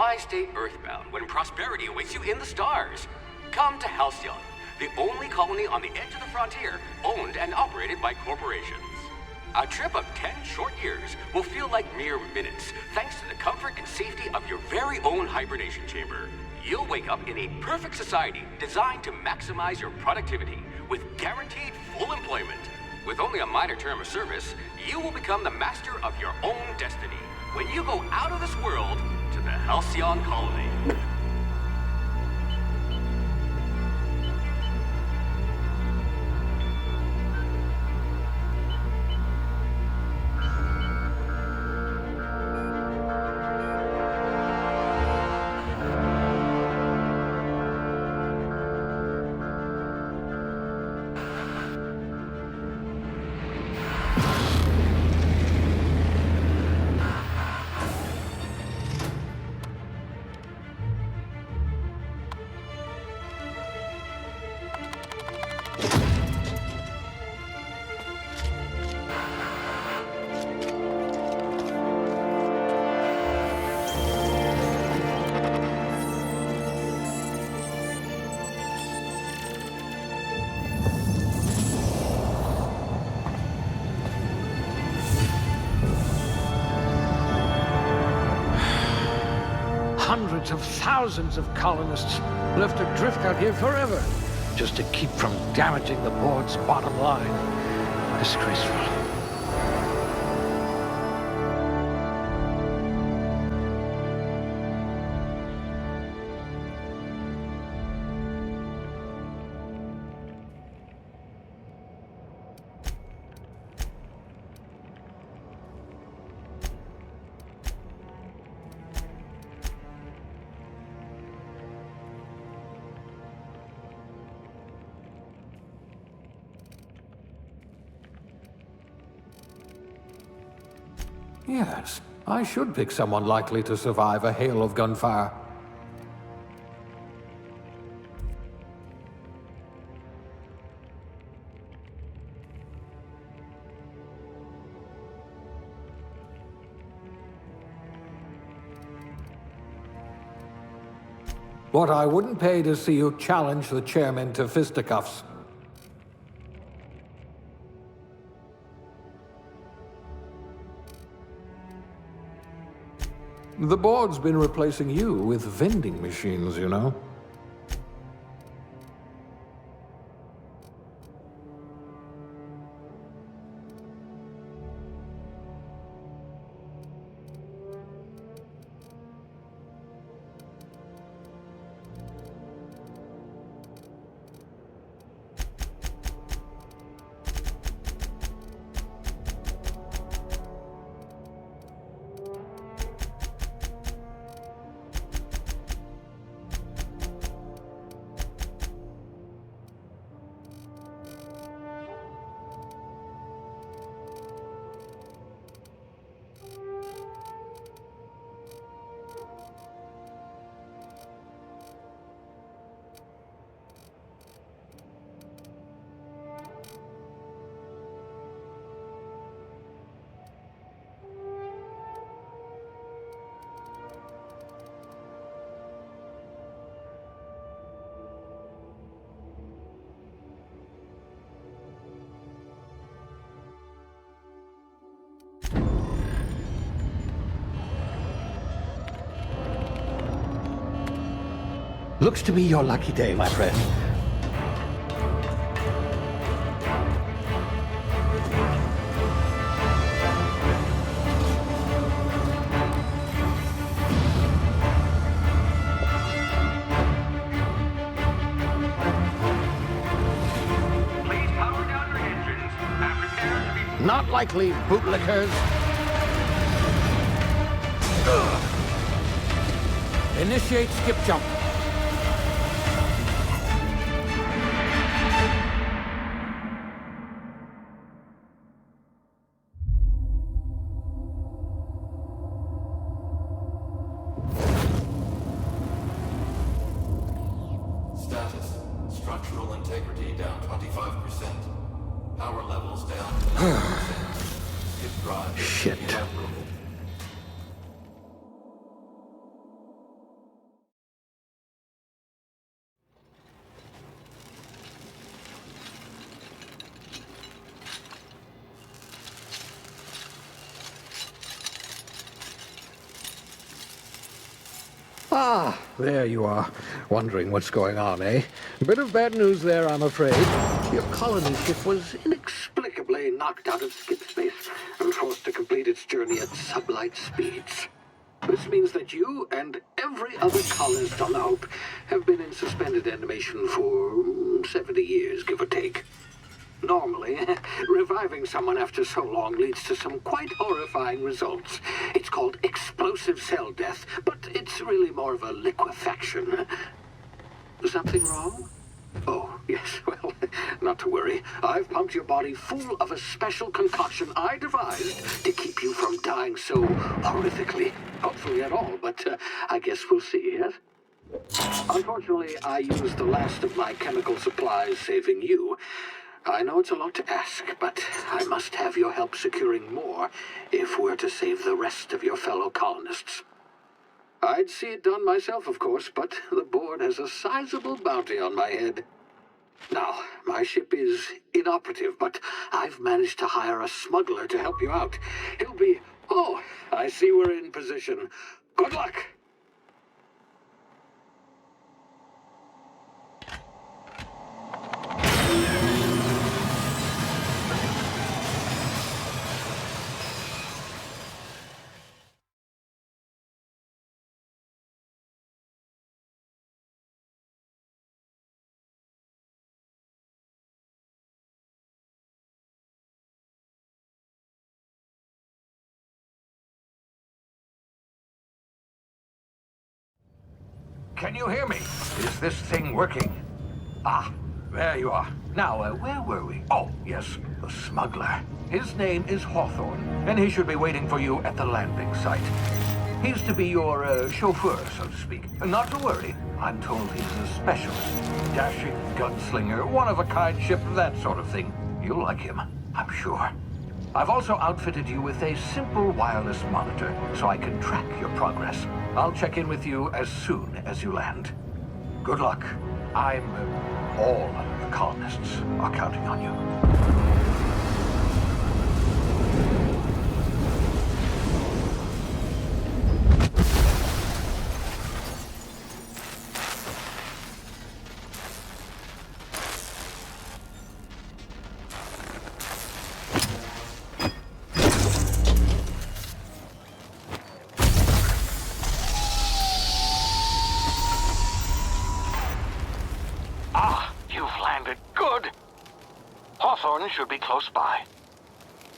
Why stay earthbound when prosperity awaits you in the stars? Come to Halcyon, the only colony on the edge of the frontier, owned and operated by corporations. A trip of 10 short years will feel like mere minutes, thanks to the comfort and safety of your very own hibernation chamber. You'll wake up in a perfect society designed to maximize your productivity with guaranteed full employment. With only a minor term of service, you will become the master of your own destiny when you go out of this world to the Halcyon colony. Hundreds of thousands of colonists left adrift out here forever, just to keep from damaging the board's bottom line. Disgraceful. Yes, I should pick someone likely to survive a hail of gunfire. What I wouldn't pay to see you challenge the chairman to fisticuffs. The board's been replacing you with vending machines, you know. Looks to be your lucky day, my friend. Please power down your engines and prepare to be... Not likely, bootlickers. Initiate skip jump. Status. Structural integrity down 25%. Power levels down 10%. Skip drive Shit. inoperable. Ah, there you are. Wondering what's going on, eh? Bit of bad news there, I'm afraid. Your colony ship was inexplicably knocked out of skip space and forced to complete its journey at sublight speeds. This means that you and every other colonist on the Hope have been in suspended animation for 70 years, give or take. Normally, reviving someone after so long leads to some quite horrifying results. It's called explosive cell death, but it's really more of a liquefaction. Something wrong? Oh, yes, well, not to worry. I've pumped your body full of a special concoction I devised to keep you from dying so horrifically. Hopefully at all, but I guess we'll see, yes? Unfortunately, I used the last of my chemical supplies saving you. I know it's a lot to ask, but I must have your help securing more if we're to save the rest of your fellow colonists. I'd see it done myself, of course, but the board has a sizable bounty on my head. Now, my ship is inoperative, but I've managed to hire a smuggler to help you out. He'll be... Oh, I see we're in position. Good luck! Can you hear me? Is this thing working? Ah, there you are. Now, where were we? Oh, yes, the smuggler. His name is Hawthorne, and he should be waiting for you at the landing site. He's to be your chauffeur, so to speak. Not to worry, I'm told he's a specialist. Dashing gunslinger, one-of-a-kind ship, that sort of thing. You'll like him, I'm sure. I've also outfitted you with a simple wireless monitor, so I can track your progress. I'll check in with you as soon as you land. Good luck. All the colonists are counting on you. Hawthorne should be close by.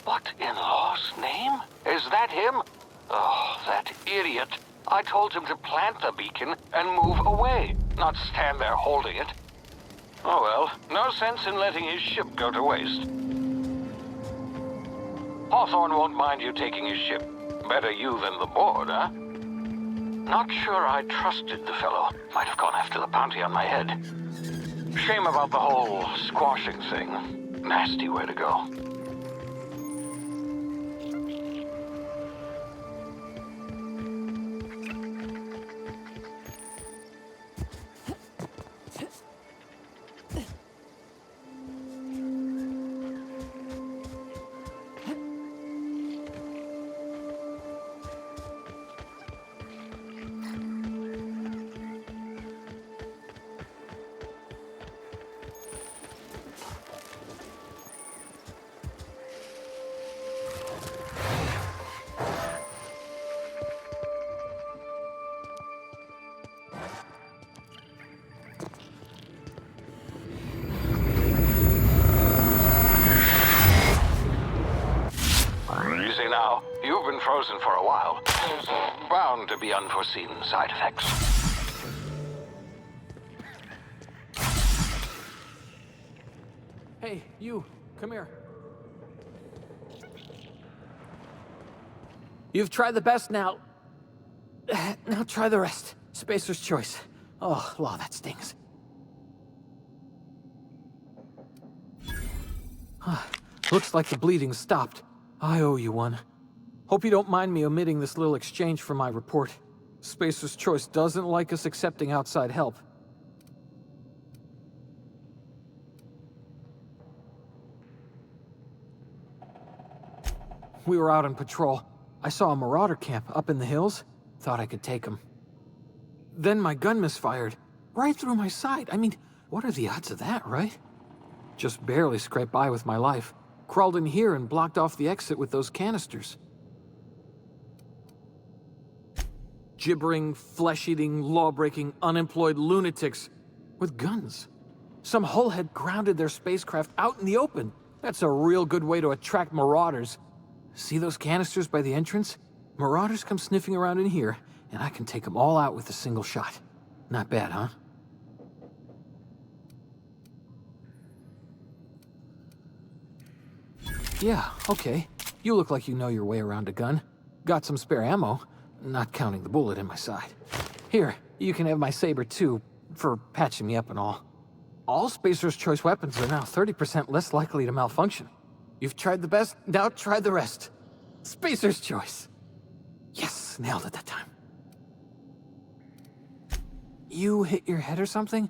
What in law's name? Is that him? Oh, that idiot. I told him to plant the beacon and move away, not stand there holding it. Oh well, no sense in letting his ship go to waste. Hawthorne won't mind you taking his ship. Better you than the board, huh? Not sure I trusted the fellow. Might have gone after the bounty on my head. Shame about the whole squashing thing. Nasty way to go. Now, you've been frozen for a while. There's bound to be unforeseen side effects. Hey, you, come here. You've tried the best now. Now try the rest. Spacer's choice. Oh, law, that stings. Looks like the bleeding stopped. I owe you one. Hope you don't mind me omitting this little exchange from my report. Spacer's Choice doesn't like us accepting outside help. We were out on patrol. I saw a marauder camp up in the hills. Thought I could take them. Then my gun misfired. Right through my side. I mean, what are the odds of that, right? Just barely scraped by with my life. Crawled in here and blocked off the exit with those canisters. Gibbering, flesh-eating, law-breaking, unemployed lunatics with guns. Some hullhead grounded their spacecraft out in the open. That's a real good way to attract marauders. See those canisters by the entrance? Marauders come sniffing around in here, and I can take them all out with a single shot. Not bad, huh? Yeah, okay. You look like you know your way around a gun. Got some spare ammo, not counting the bullet in my side. Here, you can have my saber too, for patching me up and all. All Spacer's Choice weapons are now 30% less likely to malfunction. You've tried the best, now try the rest. Spacer's Choice. Yes, nailed it that time. You hit your head or something?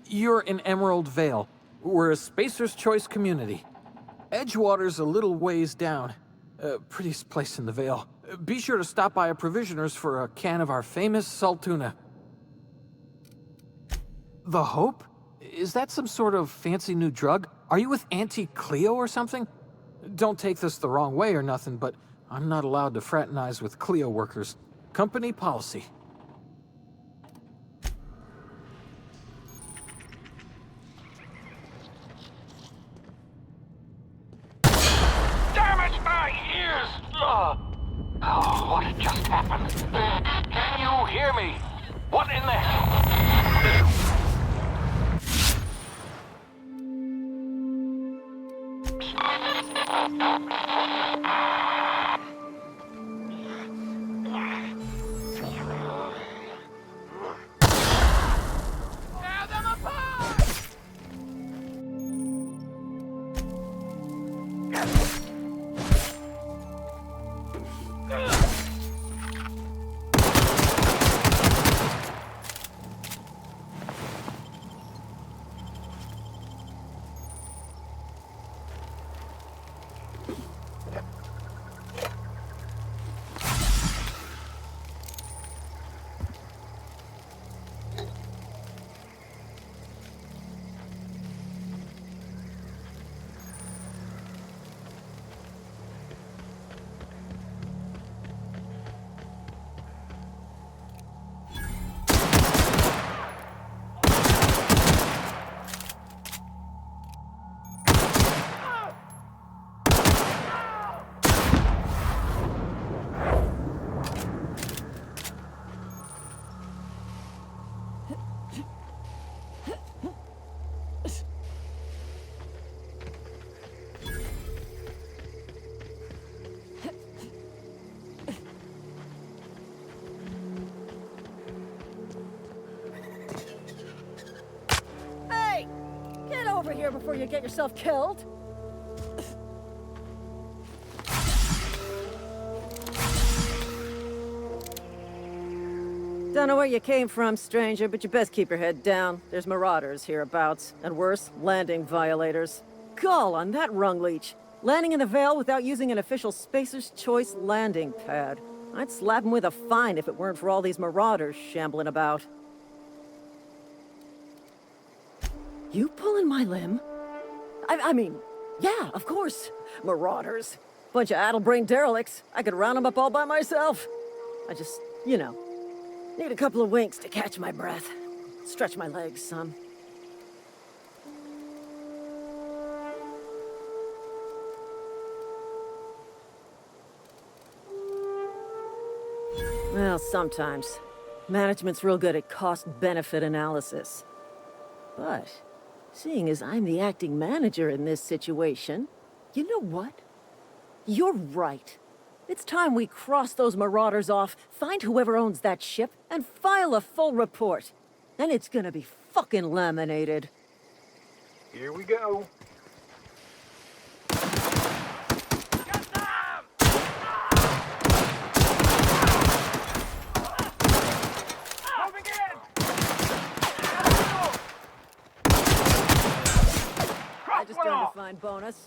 You're in Emerald Vale. We're a Spacer's Choice community. Edgewater's a little ways down. Prettiest place in the Vale. Be sure to stop by a provisioner's for a can of our famous salt tuna. The Hope? Is that some sort of fancy new drug? Are you with Auntie Cleo or something? Don't take this the wrong way or nothing, but I'm not allowed to fraternize with Cleo workers. Company policy. Damn it, my ears! Oh, what just happened? Can you hear me? What in the hell? Over here before you get yourself killed. Don't know where you came from, stranger, but you best keep your head down. There's marauders hereabouts, and worse, landing violators. Gall on that rung leech. Landing in the Vale without using an official Spacer's Choice landing pad. I'd slap him with a fine if it weren't for all these marauders shambling about. You pulling my limb? I mean, yeah, of course. Marauders. Bunch of addle-brained derelicts. I could round them up all by myself. I just, you know, need a couple of winks to catch my breath. Stretch my legs some. Well, sometimes. Management's real good at cost-benefit analysis. But seeing as I'm the acting manager in this situation, you know what? You're right. It's time we cross those marauders off, find whoever owns that ship, and file a full report. Then it's gonna be fucking laminated. Here we go. I just earned a fine bonus.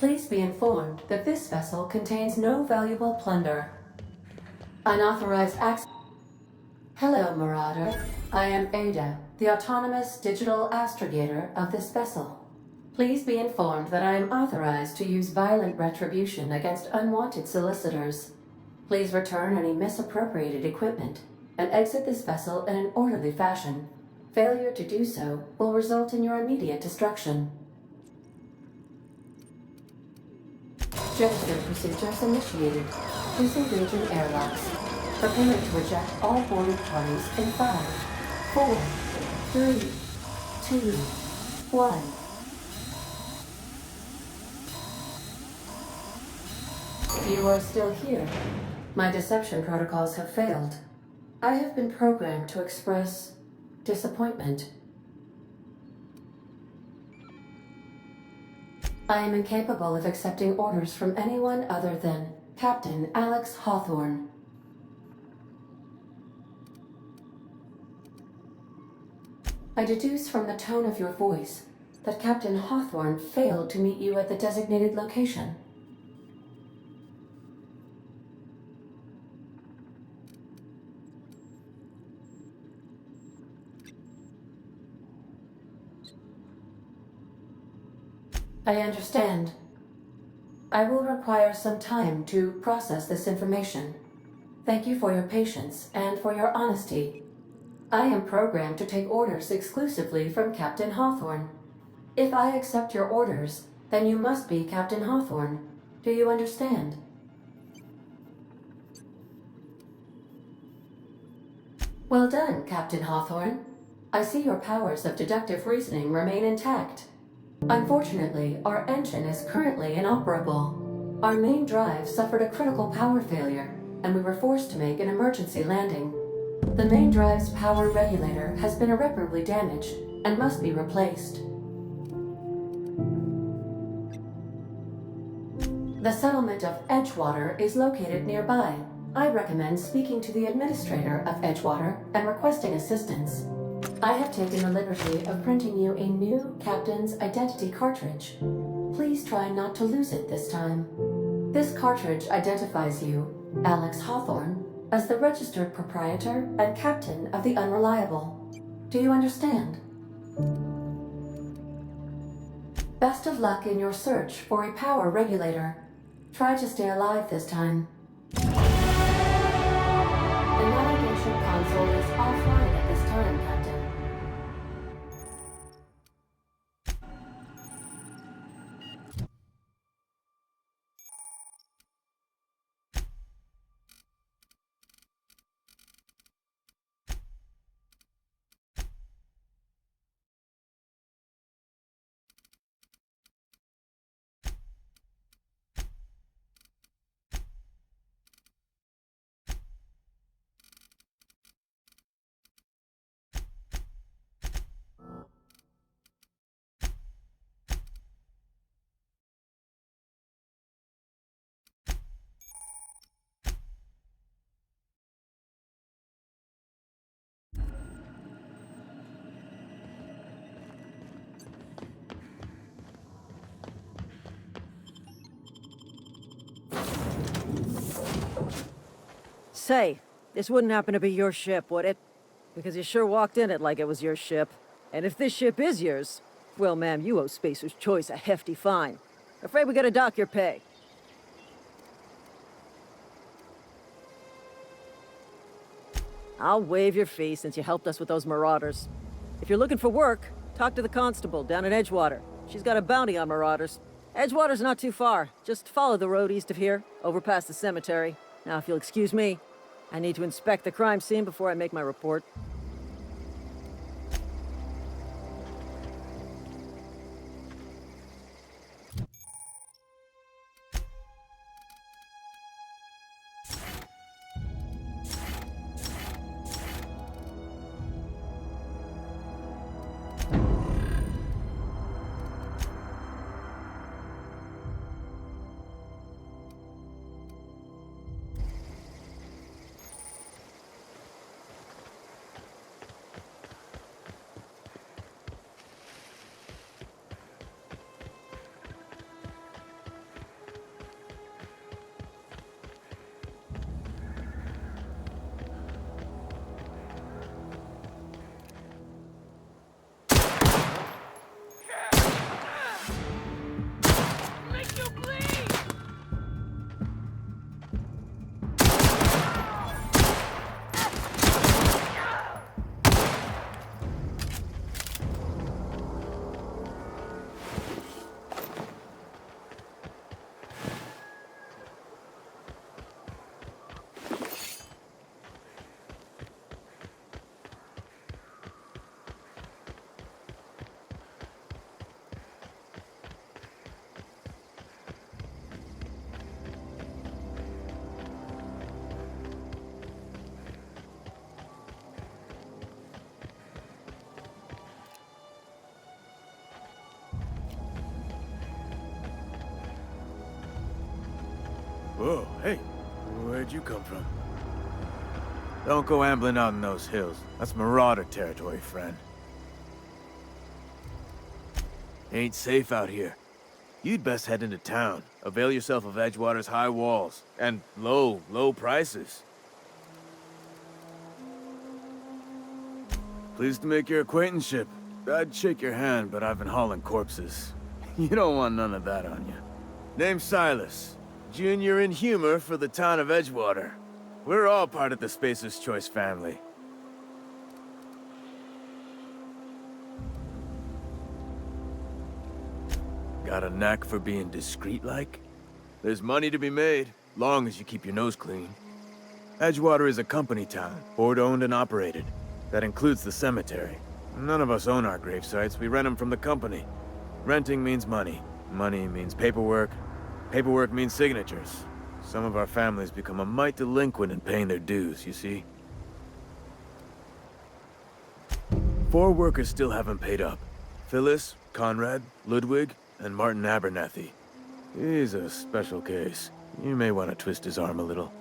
Please be informed that this vessel contains no valuable plunder. Unauthorized access. Hello, Marauder. I am Ada, the autonomous digital astrogator of this vessel. Please be informed that I am authorized to use violent retribution against unwanted solicitors. Please return any misappropriated equipment and exit this vessel in an orderly fashion. Failure to do so will result in your immediate destruction. Gesture procedures initiated. Disengaging airlocks. Preparing to eject all boarded parties in 5, 4, 3, 2, 1. You are still here. My deception protocols have failed. I have been programmed to express disappointment. I am incapable of accepting orders from anyone other than Captain Alex Hawthorne. I deduce from the tone of your voice that Captain Hawthorne failed to meet you at the designated location. I understand. I will require some time to process this information. Thank you for your patience and for your honesty. I am programmed to take orders exclusively from Captain Hawthorne. If I accept your orders, then you must be Captain Hawthorne. Do you understand? Well done, Captain Hawthorne. I see your powers of deductive reasoning remain intact. Unfortunately, our engine is currently inoperable. Our main drive suffered a critical power failure, and we were forced to make an emergency landing. The main drive's power regulator has been irreparably damaged and must be replaced. The settlement of Edgewater is located nearby. I recommend speaking to the administrator of Edgewater and requesting assistance. I have taken the liberty of printing you a new Captain's Identity cartridge. Please try not to lose it this time. This cartridge identifies you, Alex Hawthorne, as the registered proprietor and captain of the Unreliable. Do you understand? Best of luck in your search for a power regulator. Try to stay alive this time. The navigation console is offline at this time, Captain. Say, this wouldn't happen to be your ship, would it? Because you sure walked in it like it was your ship. And if this ship is yours, well, ma'am, you owe Spacer's Choice a hefty fine. Afraid we gotta dock your pay. I'll waive your fee since you helped us with those marauders. If you're looking for work, talk to the constable down in Edgewater. She's got a bounty on marauders. Edgewater's not too far. Just follow the road east of here, over past the cemetery. Now, if you'll excuse me, I need to inspect the crime scene before I make my report. Whoa, hey, where'd you come from? Don't go ambling out in those hills. That's Marauder territory, friend. Ain't safe out here. You'd best head into town. Avail yourself of Edgewater's high walls. And low prices. Pleased to make your acquaintanceship. I'd shake your hand, but I've been hauling corpses. You don't want none of that on you. Name's Silas. Junior in humor for the town of Edgewater. We're all part of the Spacer's Choice family. Got a knack for being discreet-like? There's money to be made, long as you keep your nose clean. Edgewater is a company town, board-owned and operated. That includes the cemetery. None of us own our grave sites, we rent them from the company. Renting means money. Money means paperwork. Paperwork means signatures. Some of our families become a mite delinquent in paying their dues, you see? 4 workers still haven't paid up. Phyllis, Conrad, Ludwig, and Martin Abernathy. He's a special case. You may want to twist his arm a little.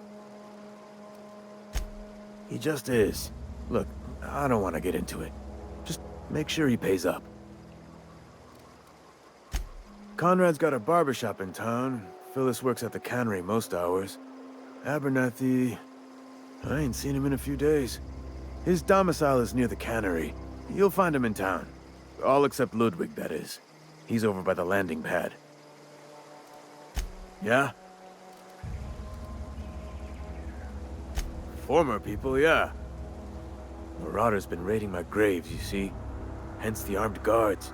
He just is. Look, I don't want to get into it. Just make sure he pays up. Conrad's got a barbershop in town. Phyllis works at the cannery most hours. Abernathy... I ain't seen him in a few days. His domicile is near the cannery. You'll find him in town. All except Ludwig, that is. He's over by the landing pad. Yeah? Former people, yeah. Marauder's been raiding my graves, you see. Hence the armed guards.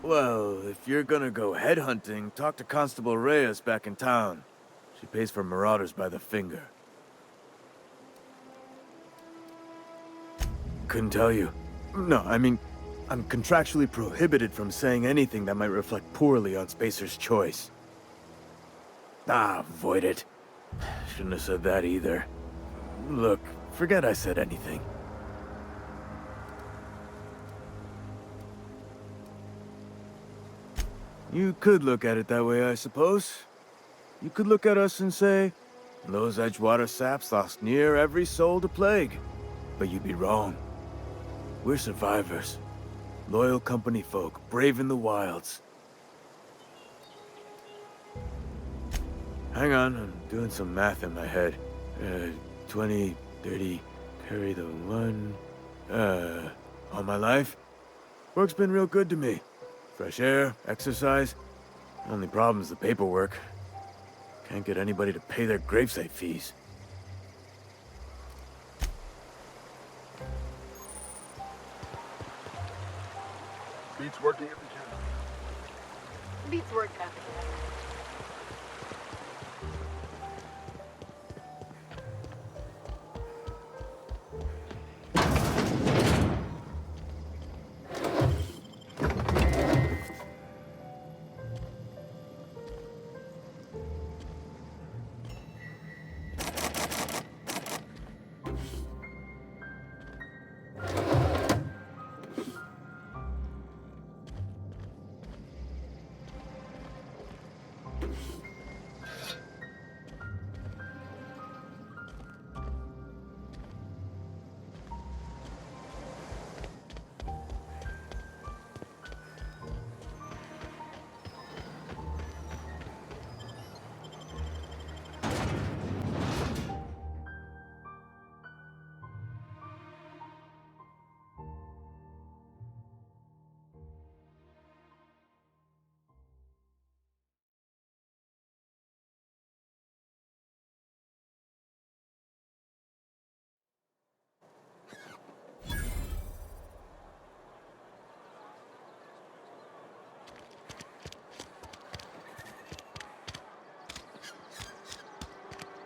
Well, if you're gonna go headhunting, talk to Constable Reyes back in town. She pays for marauders by the finger. Couldn't tell you. No, I mean, I'm contractually prohibited from saying anything that might reflect poorly on Spacer's Choice. Avoid it. Shouldn't have said that either. Look, forget I said anything. You could look at it that way, I suppose. You could look at us and say, those Edgewater saps lost near every soul to plague. But you'd be wrong. We're survivors. Loyal company folk, brave in the wilds. Hang on, I'm doing some math in my head. 20, 30, carry the 1... all my life? Work's been real good to me. Fresh air, exercise. Only problem's the paperwork. Can't get anybody to pay their gravesite fees. Beats working at the gym. Beats work at the gym.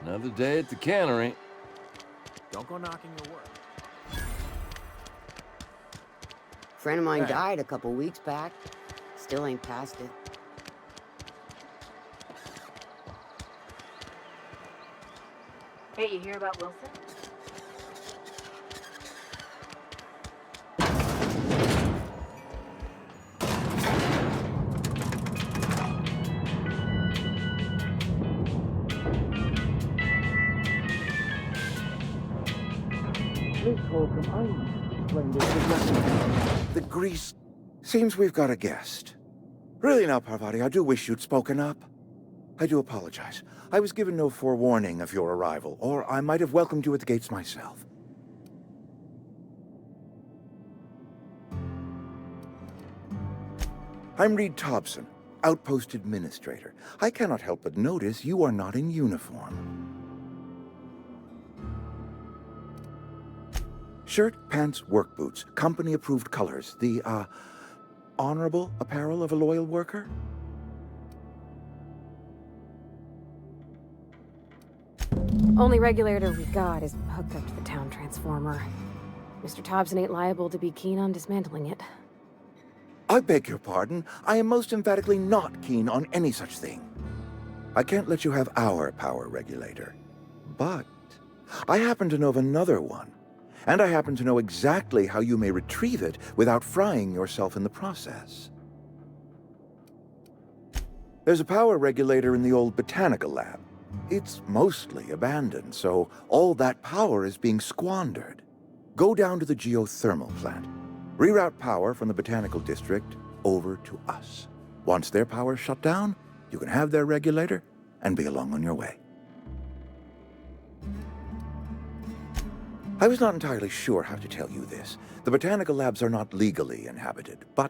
Another day at the cannery. Don't go knocking your work. Friend of mine died a couple weeks back. Still ain't past it. Hey, you hear about Wilson? Holcomb, I explained this with nothing. The grease... Seems we've got a guest. Really now, Parvati, I do wish you'd spoken up. I do apologize. I was given no forewarning of your arrival, or I might have welcomed you at the gates myself. I'm Reed Thompson, Outpost Administrator. I cannot help but notice you are not in uniform. Shirt, pants, work boots, company-approved colors. The, honorable apparel of a loyal worker? Only regulator we got is hooked up to the town transformer. Mr. Thompson ain't liable to be keen on dismantling it. I beg your pardon. I am most emphatically not keen on any such thing. I can't let you have our power regulator. But I happen to know of another one. And I happen to know exactly how you may retrieve it without frying yourself in the process. There's a power regulator in the old botanical lab. It's mostly abandoned, so all that power is being squandered. Go down to the geothermal plant. Reroute power from the botanical district over to us. Once their power's shut down, you can have their regulator and be along on your way. I was not entirely sure how to tell you this. The botanical labs are not legally inhabited, but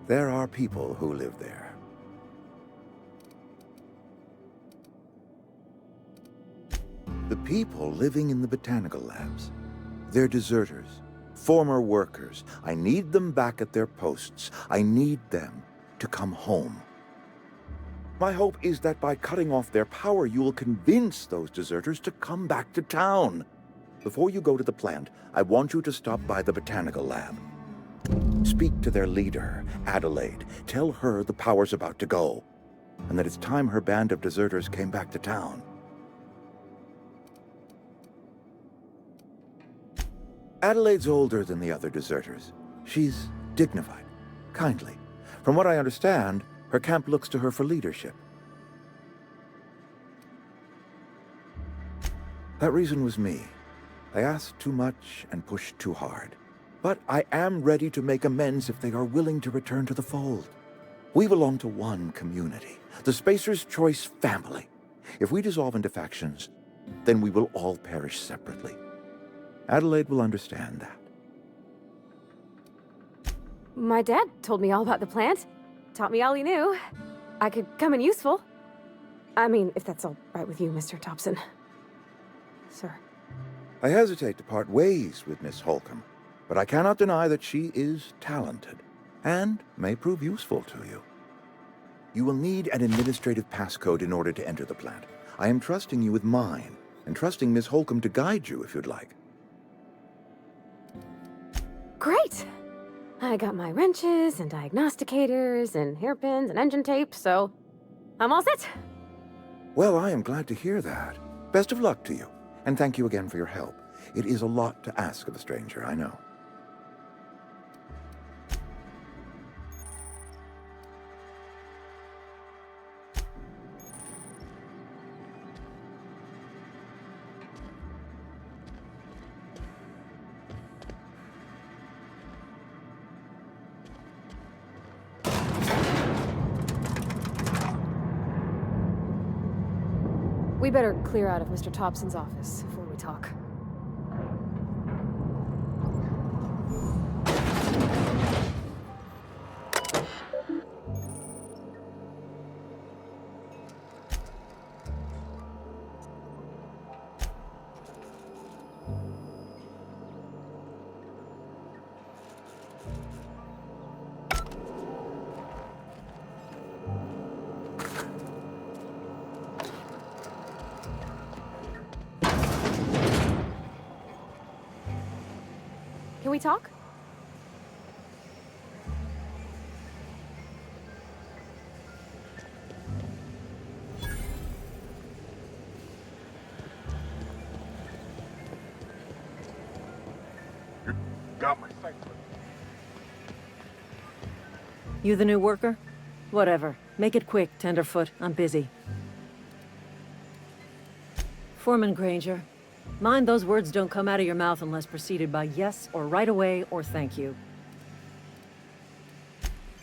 there are people who live there. The people living in the botanical labs, they're deserters, former workers. I need them back at their posts. I need them to come home. My hope is that by cutting off their power, you will convince those deserters to come back to town. Before you go to the plant, I want you to stop by the botanical lab. Speak to their leader, Adelaide. Tell her the power's about to go, and that it's time her band of deserters came back to town. Adelaide's older than the other deserters. She's dignified, kindly. From what I understand, her camp looks to her for leadership. That reason was me. I asked too much and pushed too hard. But I am ready to make amends if they are willing to return to the fold. We belong to one community, the Spacer's Choice family. If we dissolve into factions, then we will all perish separately. Adelaide will understand that. My dad told me all about the plant. Taught me all he knew. I could come in useful. I mean, if that's all right with you, Mr. Thompson. Sir. I hesitate to part ways with Miss Holcomb, but I cannot deny that she is talented and may prove useful to you. You will need an administrative passcode in order to enter the plant. I am trusting you with mine, and trusting Miss Holcomb to guide you if you'd like. Great! I got my wrenches and diagnosticators and hairpins and engine tape, so I'm all set. Well, I am glad to hear that. Best of luck to you. And thank you again for your help. It is a lot to ask of a stranger, I know. We better clear out of Mr. Thompson's office before we talk. Can we talk? Got my sights. You the new worker? Whatever. Make it quick, Tenderfoot. I'm busy. Foreman Granger, Mind those words don't come out of your mouth unless preceded by yes or right away or thank you.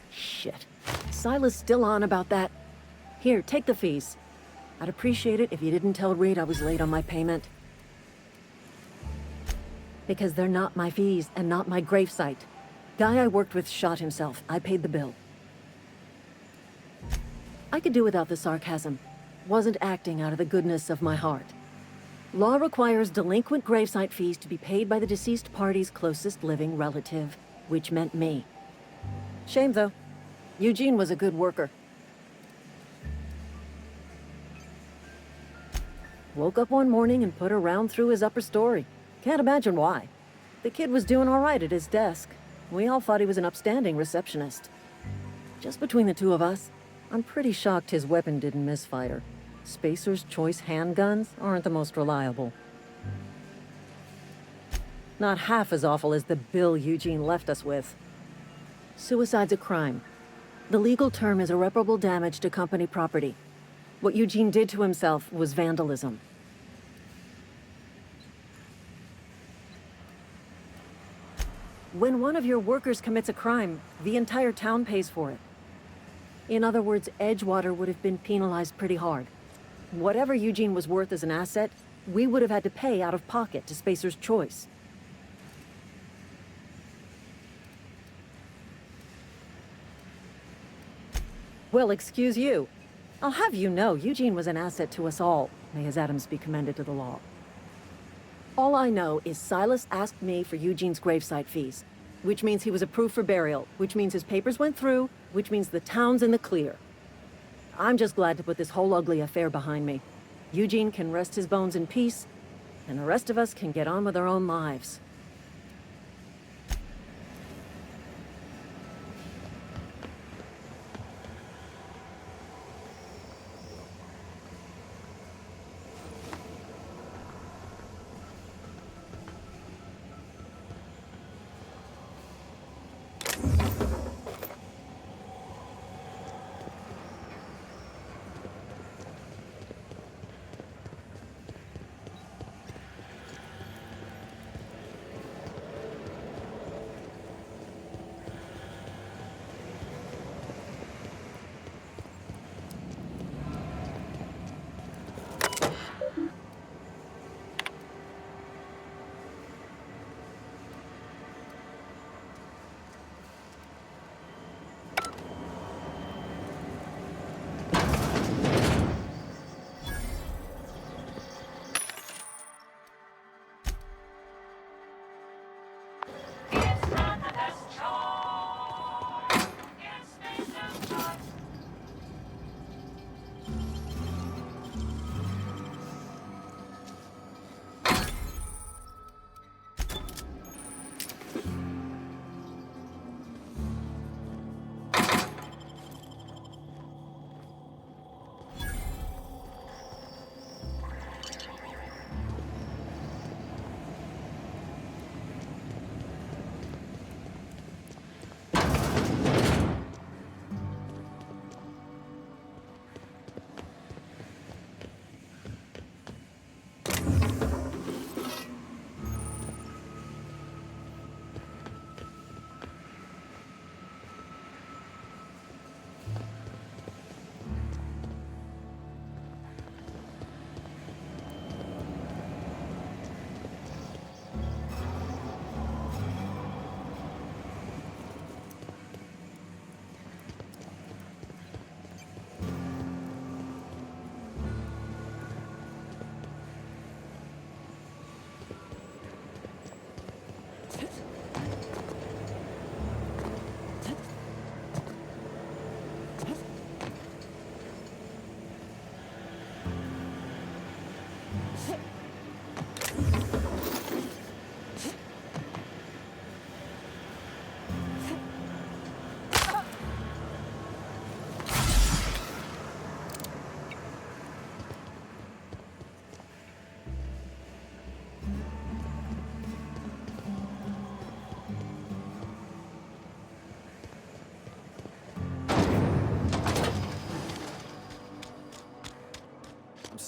Shit. Silas still on about that? Here, take the fees. I'd appreciate it if you didn't tell Reed I was late on my payment. Because they're not my fees and not my gravesite. Guy I worked with shot himself. I paid the bill. I could do without the sarcasm. Wasn't acting out of the goodness of my heart. Law requires delinquent gravesite fees to be paid by the deceased party's closest living relative, which meant me. Shame, though. Eugene was a good worker. Woke up one morning and put a round through his upper story. Can't imagine why. The kid was doing all right at his desk. We all thought he was an upstanding receptionist. Just between the two of us, I'm pretty shocked his weapon didn't misfire. Spacer's Choice handguns aren't the most reliable. Not half as awful as the bill Eugene left us with. Suicide's a crime. The legal term is irreparable damage to company property. What Eugene did to himself was vandalism. When one of your workers commits a crime, the entire town pays for it. In other words, Edgewater would have been penalized pretty hard. Whatever Eugene was worth as an asset, we would have had to pay out of pocket to Spacer's Choice. Well, excuse you. I'll have you know, Eugene was an asset to us all. May his atoms be commended to the law. All I know is Silas asked me for Eugene's gravesite fees, which means he was approved for burial, which means his papers went through, which means the town's in the clear. I'm just glad to put this whole ugly affair behind me. Eugene can rest his bones in peace, and the rest of us can get on with our own lives.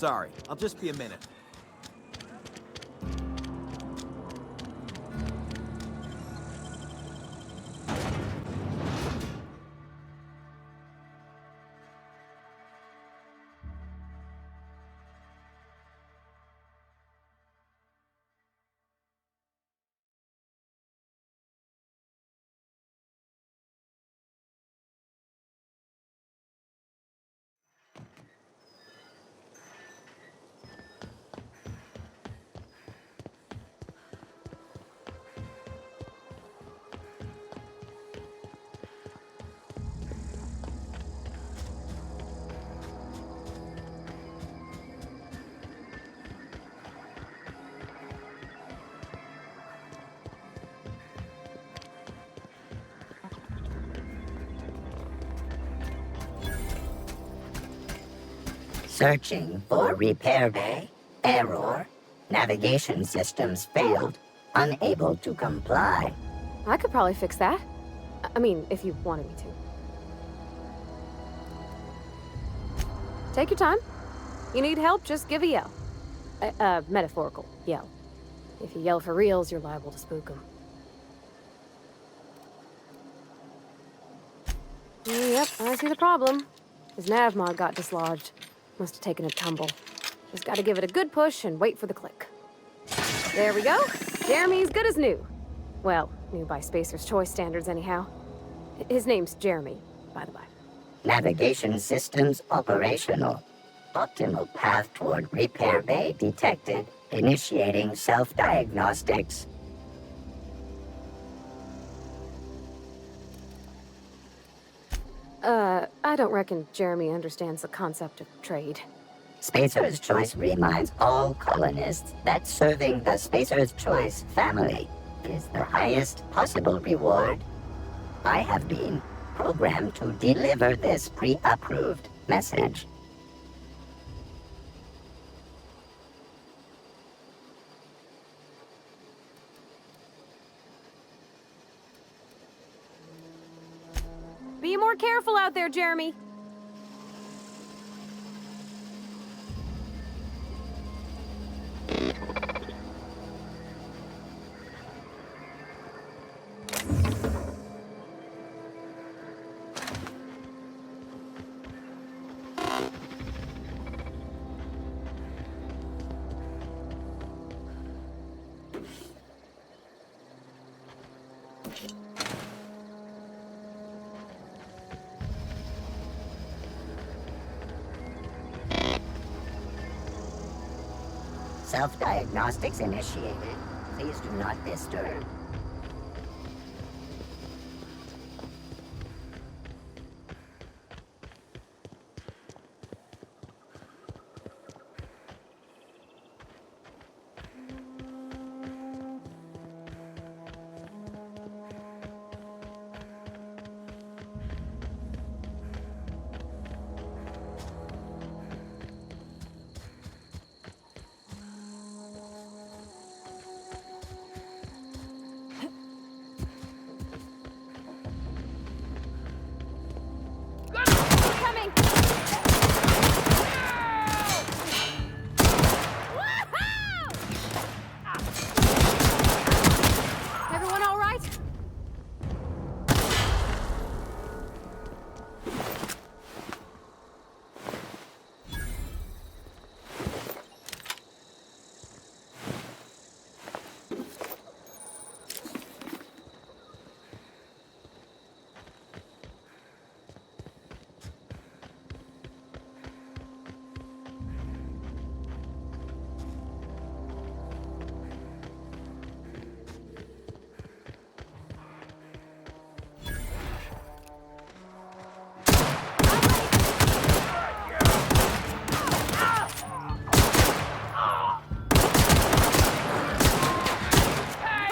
Sorry, I'll just be a minute. Searching for repair bay. Error. Navigation systems failed. Unable to comply. I could probably fix that. I mean, if you wanted me to. Take your time. You need help, just give a yell. Metaphorical yell. If you yell for reals, you're liable to spook them. Yep, I see the problem. His nav mod got dislodged. Must have taken a tumble. Just gotta give it a good push and wait for the click. There we go. Jeremy's good as new. Well, new by Spacer's Choice standards anyhow. His name's Jeremy, by the by. Navigation systems operational. Optimal path toward repair bay detected. Initiating self-diagnostics. I don't reckon Jeremy understands the concept of trade. Spacer's Choice reminds all colonists that serving the Spacer's Choice family is the highest possible reward. I have been programmed to deliver this pre-approved message. Be more careful out there, Jeremy. Self-diagnostics initiated. Please do not disturb. Everyone all right?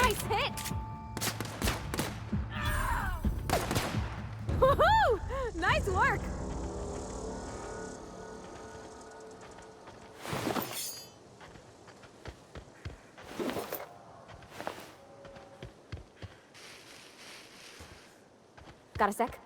Nice hit! Woohoo! Nice work! Got a sec?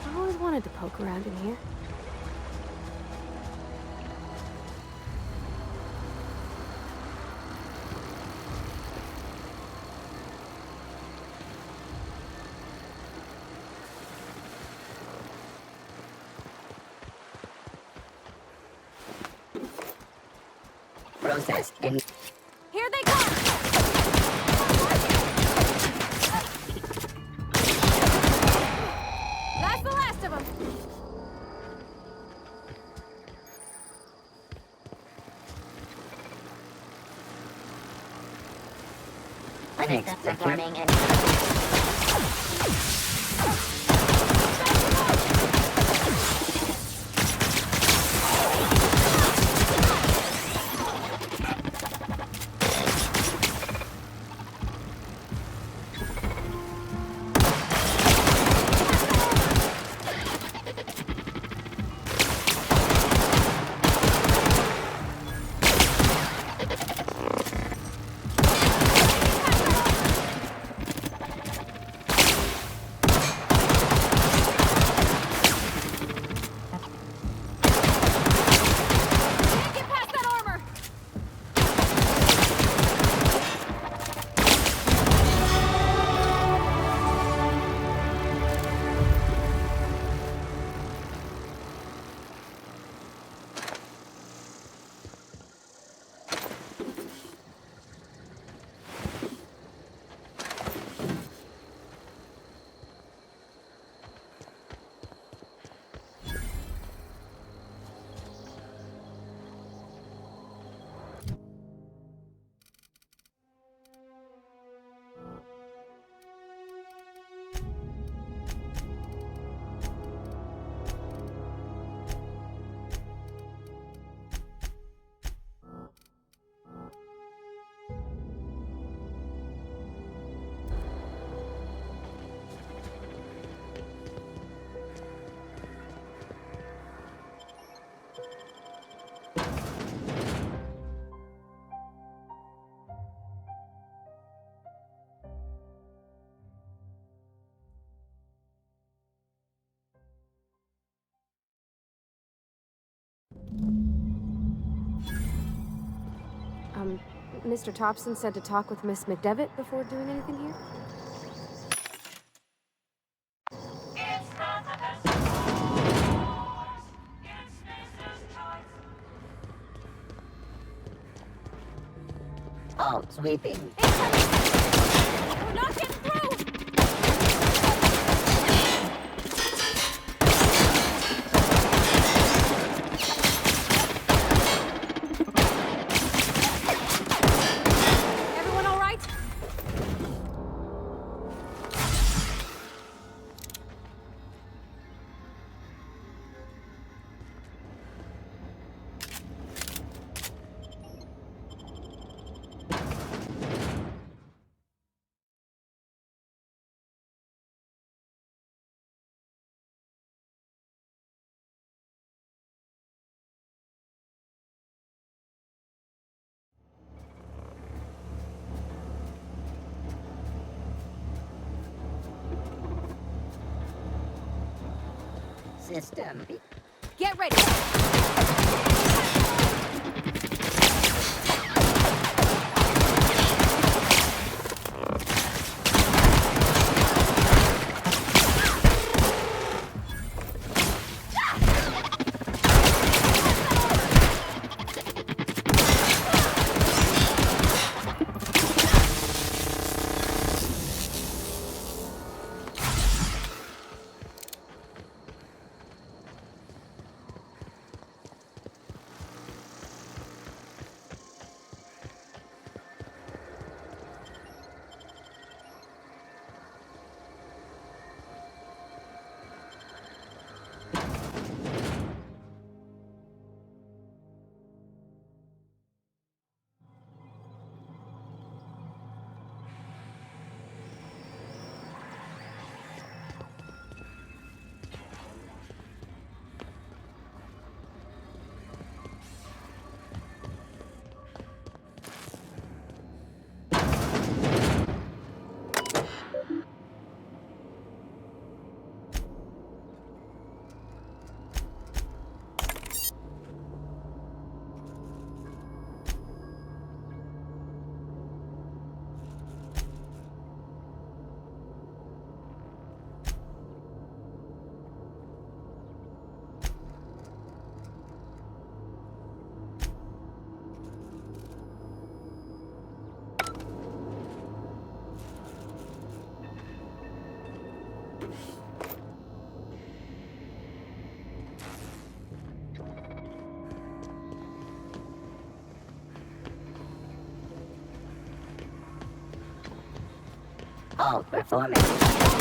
I always wanted to poke around in here. Processed in. Here they come! That's the last of them! Unexpected. Mr. Thompson said to talk with Miss McDevitt before doing anything here? Oh, sweeping. We're not getting through! Everyone all right? System. Get ready! Oh, performance.